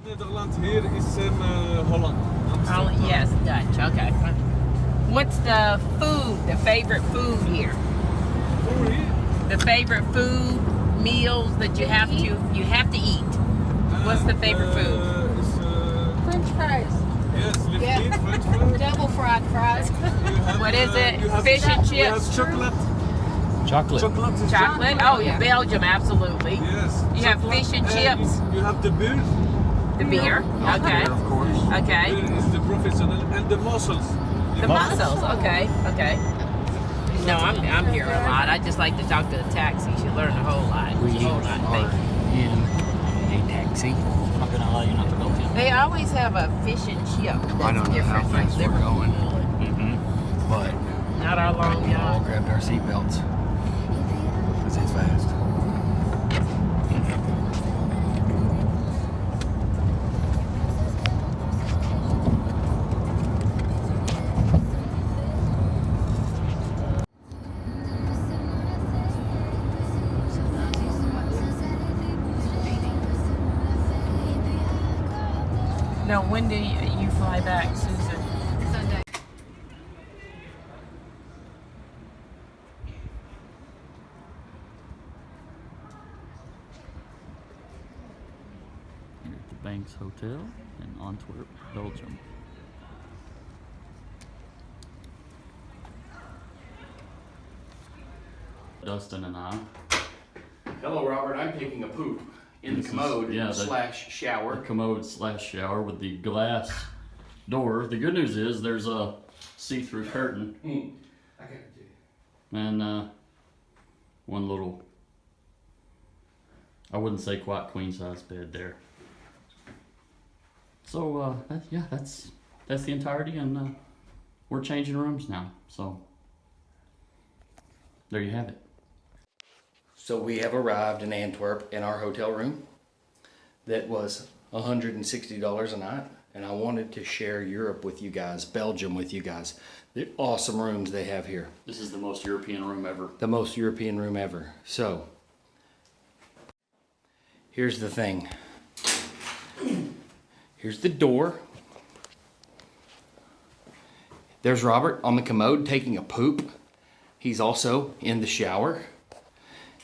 Netherlands here is Holland. Oh, yes, Dutch. Okay. What's the food? The favorite food here? Food here? The favorite food meals that you have to eat. What's the favorite food? French fries. Yes, Yeah. French fries. Double fried fries. What is it? Fish and We have chips? chocolate. Chocolate. Chocolate? Oh, yeah, Belgium, absolutely. Yes. You have chocolate, fish and chips? You have the beer. The beer? Okay. Of course. Okay. Beer is the professional and the mussels. The mussels. Okay. Okay. No, I'm here a lot. I just like to talk to the taxis. You learn a whole lot. We A whole lot. are in a taxi. I'm not gonna allow you not to go in. They always have a fish and chip. I don't know how Different, fast like we're going. Liverpool. But Not our long we all yard. grabbed our seatbelts because it's fast. Now, when do you fly back, Susan? Sunday. Here at the Banks Hotel in Antwerp, Belgium. Dustin and I. Hello, Robert. I'm taking a poop in the This is- commode yeah, the- slash shower. The commode slash shower with the glass door. The good news is there's a see-through curtain I got it, dude. and one little, I wouldn't say quite queen size bed there. So that's the entirety, and we're changing rooms now. So there you have it. So we have arrived in Antwerp in our hotel room that was $160 a night, and I wanted to share Europe with you guys, Belgium with you guys. The awesome rooms they have here. This is the most European room ever. The most European room ever. So, here's the thing. Here's the door. There's Robert on the commode taking a poop. He's also in the shower.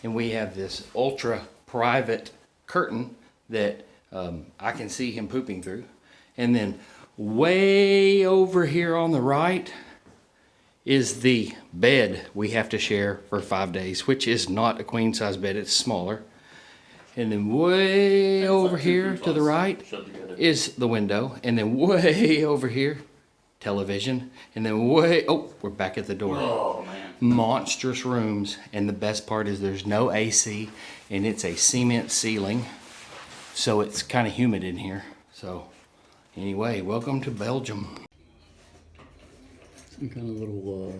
And we have this ultra private curtain that I can see him pooping through. And then way over here on the right is the bed we have to share for 5 days, which is not a queen size bed, it's smaller. And then way over here to the right is the window. And then way over here, television. And then we're back at the door. Oh man. Monstrous rooms, and the best part is there's no AC, and it's a cement ceiling, so it's kind of humid in here. So anyway, welcome to Belgium. Some kind of little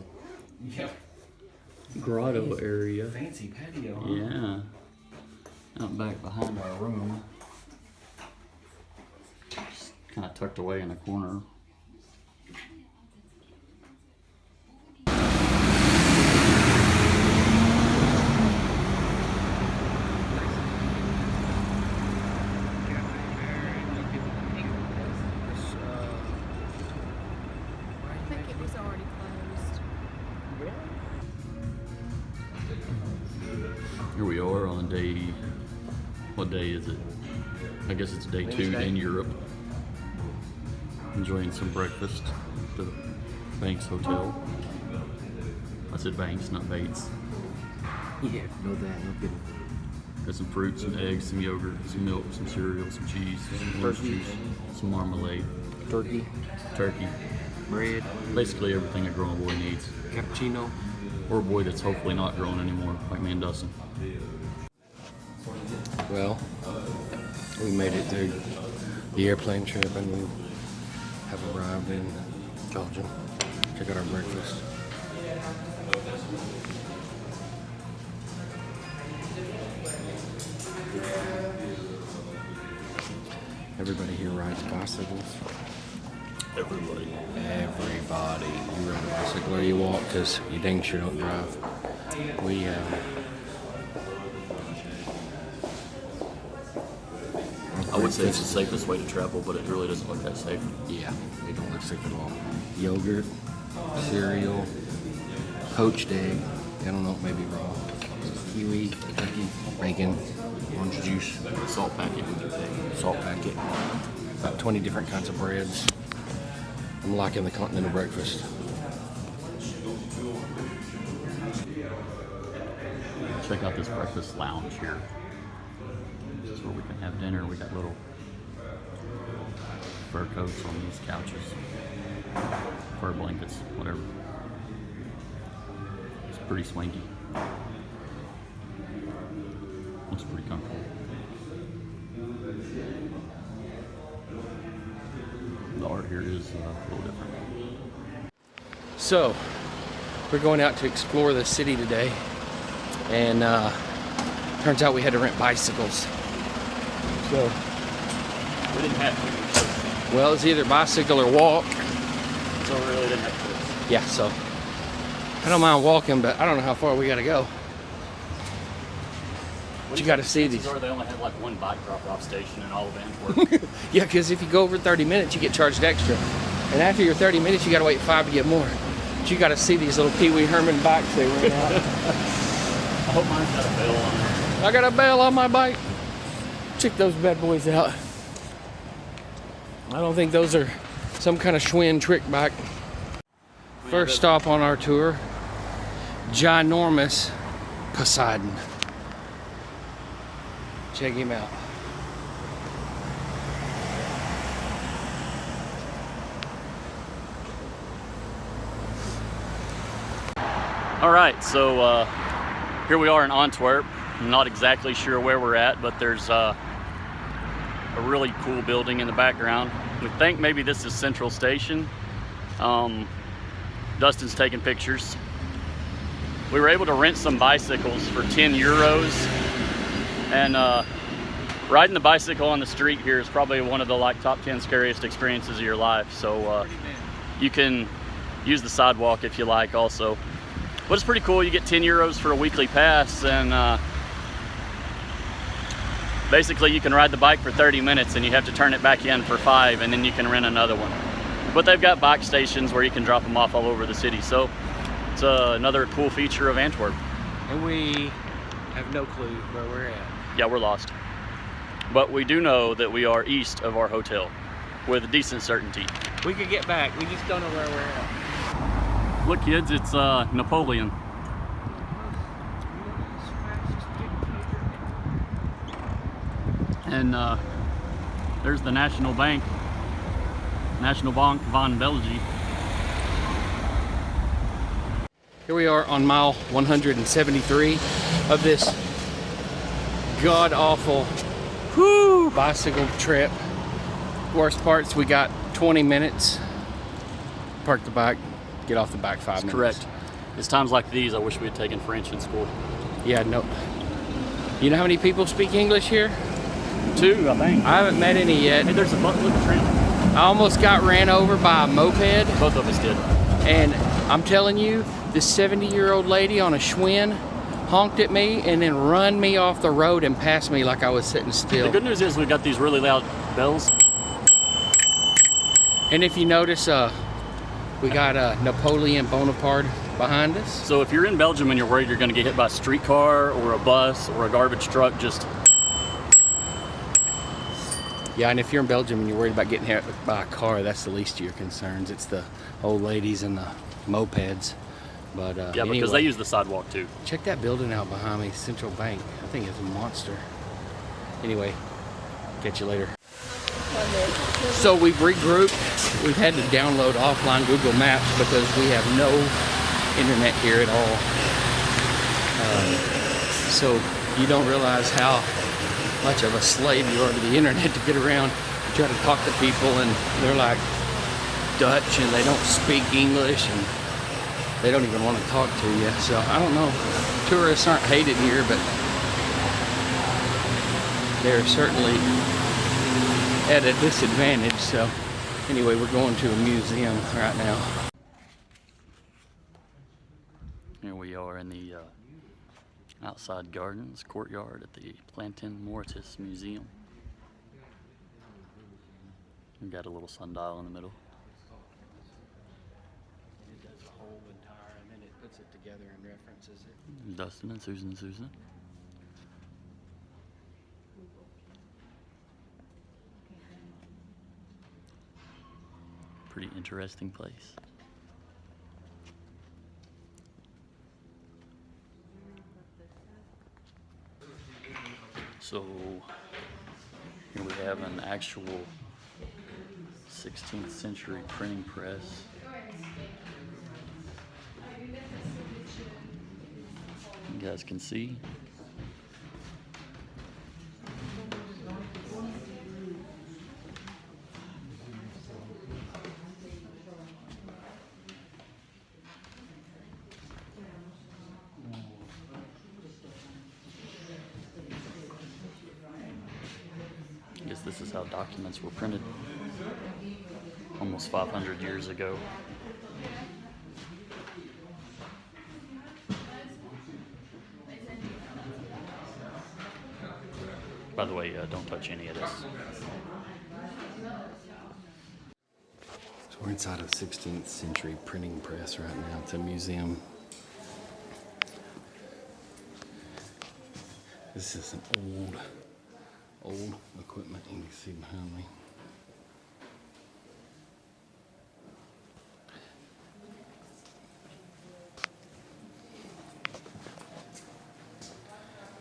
grotto area. Fancy patio, huh? Yeah. Out back behind our room. Just kind of tucked away in a corner. I think it was already closed. Here we are on day, what day is it? I guess it's day 2 Wednesday. in Europe. Enjoying some breakfast at the Banks Hotel. I said Banks, not Bates. Yeah, no that, no kidding. Got some fruit, some eggs, some yogurt, some milk, some cereal, some cheese, some orange Turkey. juice, some marmalade, Turkey, turkey. bread, Basically everything a grown boy needs. cappuccino. Or a boy that's hopefully not grown anymore, like me and Dustin. Well, we made it through the airplane trip, and we have arrived in Belgium. Check out our breakfast. Everybody here rides bicycles. Everybody. Everybody. You ride a bicycle or you walk, because you dang sure don't drive. We I would say it's the safest way to travel, but it really doesn't look that safe. Yeah, they don't look safe at all. Yogurt, cereal, poached egg, I don't know, maybe raw. Kiwi, turkey, bacon, orange juice, Salt packet with your pay. salt packet, about 20 different kinds of breads. I'm liking the continental breakfast. Check out this breakfast lounge here. This is where we can have dinner. We got little fur coats on these couches, fur blankets, whatever. It's pretty swanky. Looks pretty comfortable. The art here is a little different. So, we're going out to explore the city today, and turns out we had to rent bicycles. So, We didn't have to. well, it's either bicycle or walk. So we really didn't have to. Yeah, so I don't mind walking, but I don't know how far we gotta go. But you gotta see these. They only have like one bike drop-off station in all of Antwerp. Yeah, because if you go over 30 minutes, you get charged extra. And after your 30 minutes, you gotta wait 5 to get more. But you gotta see these little Pee Wee Herman bikes they rent out. I hope mine's got a bell on it. I got a bell on my bike. Check those bad boys out. I don't think those are some kind of Schwinn trick bike. First stop on our tour, ginormous Poseidon. Check him out. All right, so here we are in Antwerp. I'm not exactly sure where we're at, but there's a really cool building in the background. We think maybe this is Central Station. Dustin's taking pictures. We were able to rent some bicycles for 10 euros, and riding the bicycle on the street here is probably one of the top 10 scariest experiences of your life. So you can use the sidewalk if you like also. But it's pretty cool. You get 10 euros for a weekly pass, and basically you can ride the bike for 30 minutes and you have to turn it back in for 5, and then you can rent another one. But they've got bike stations where you can drop them off all over the city. So it's another cool feature of Antwerp. And we have no clue where we're at. Yeah, we're lost. But we do know that we are east of our hotel with decent certainty. We could get back, we just don't know where we're at. Look kids, it's Napoleon. And there's the National Bank, National Bank van Belgium. Here we are on mile 173 of this god-awful bicycle trip. Worst parts, we got 20 minutes. Park the bike, get off the bike 5 minutes. Correct. It's times like these I wish we had taken French in school. Yeah, no. You know how many people speak English here? 2, I think. I haven't met any yet. Hey, there's a look at tram. I almost got ran over by a moped, Both of us did. and I'm telling you, this 70-year-old lady on a Schwinn honked at me and then run me off the road and passed me like I was sitting The still. good news is we got these really loud bells. And if you notice, we got Napoleon Bonaparte behind us. So if you're in Belgium and you're worried you're going to get hit by a streetcar or a bus or a garbage truck, just Yeah, and if you're in Belgium and you're worried about getting hit by a car, that's the least of your concerns. It's the old ladies and the mopeds. But yeah, anyway, because they use the sidewalk too. check that building out behind me, Central Bank. I think it's a monster. Anyway, catch you later. So we've regrouped. We've had to download offline Google Maps because we have no internet here at all. So you don't realize how much of a slave you are to the internet to get around. You try to talk to people and they're like Dutch and they don't speak English and they don't even want to talk to you. So I don't know. Tourists aren't hated here, but they're certainly at a disadvantage. So anyway, we're going to a museum right now. Here we are in the outside gardens courtyard at the Plantin Moritz Museum. We got a little sundial in the middle. It does the whole entire, and then it puts it together and references it. Dustin and Susan. Pretty interesting place. So here we have an actual 16th century printing press. You guys can see. I guess this is how documents were printed almost 500 years ago. By the way, don't touch any of this. So we're inside a 16th century printing press right now. It's a museum. This is some old equipment you can see behind me.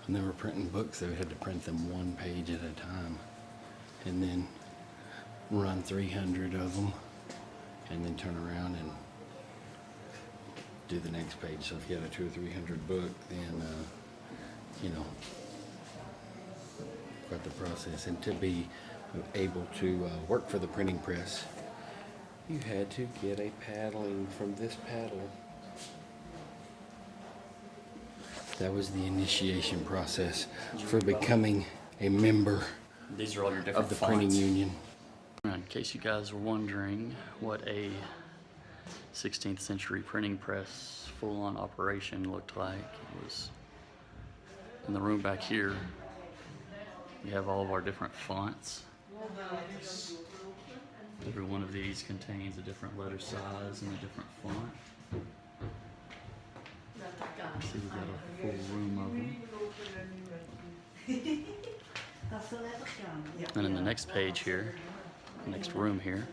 When they were printing books, they had to print them one page at a time and then run 300 of them and then turn around and do the next page. So if you had a 200 or 300 book, then quite the process. And to be able to work for the printing press, you had to get a paddling from this paddle. That was the initiation process for becoming a member These are all your different of the fonts. printing union. In case you guys were wondering what a 16th century printing press full-on operation looked like, it was in the room back here. We have all of our different fonts. Every one of these contains a different letter size and a different font. See, we've got a full room of them. And in the next page here, next room here,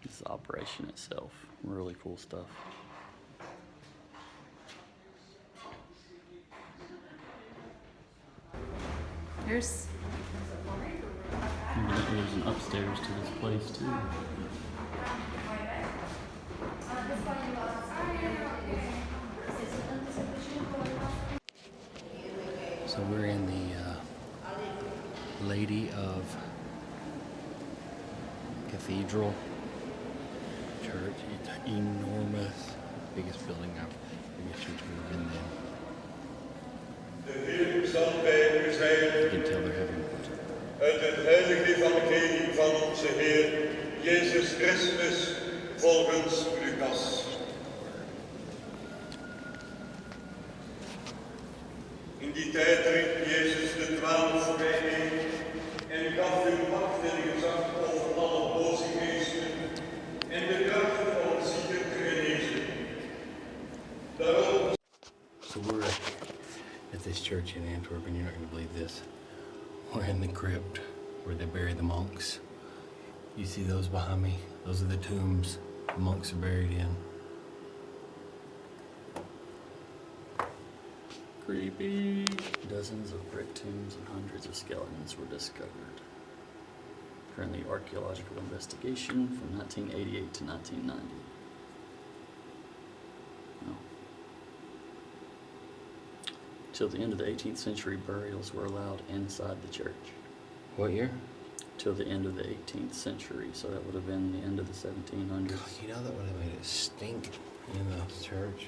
is the operation itself. Really cool stuff. There's There's an upstairs to this place too. So we're in the Lady of Cathedral Church. It's enormous, biggest building I've ever been in. You can tell they're having. Uit het heilige evangelie van onze Heer Jezus Christus volgens Lucas. In die tijd riep Jezus de 12 bijeen en gaf hun macht en gezag over alle boze geesten en de kracht om zieken te genezen. Daarom. So we're at this church in Antwerp, and you're not going to believe this. We're in the crypt where they bury the monks. You see those behind me? Those are the tombs the monks are buried in. Creepy. Dozens of brick tombs and hundreds of skeletons were discovered. Currently archaeological investigation from 1988 to 1990. No. Till the end of the 18th century, burials were allowed inside the church. What year? Till the end of the 18th century, so that would have been the end of the 1700s. God, you know that would have made it stink in the church.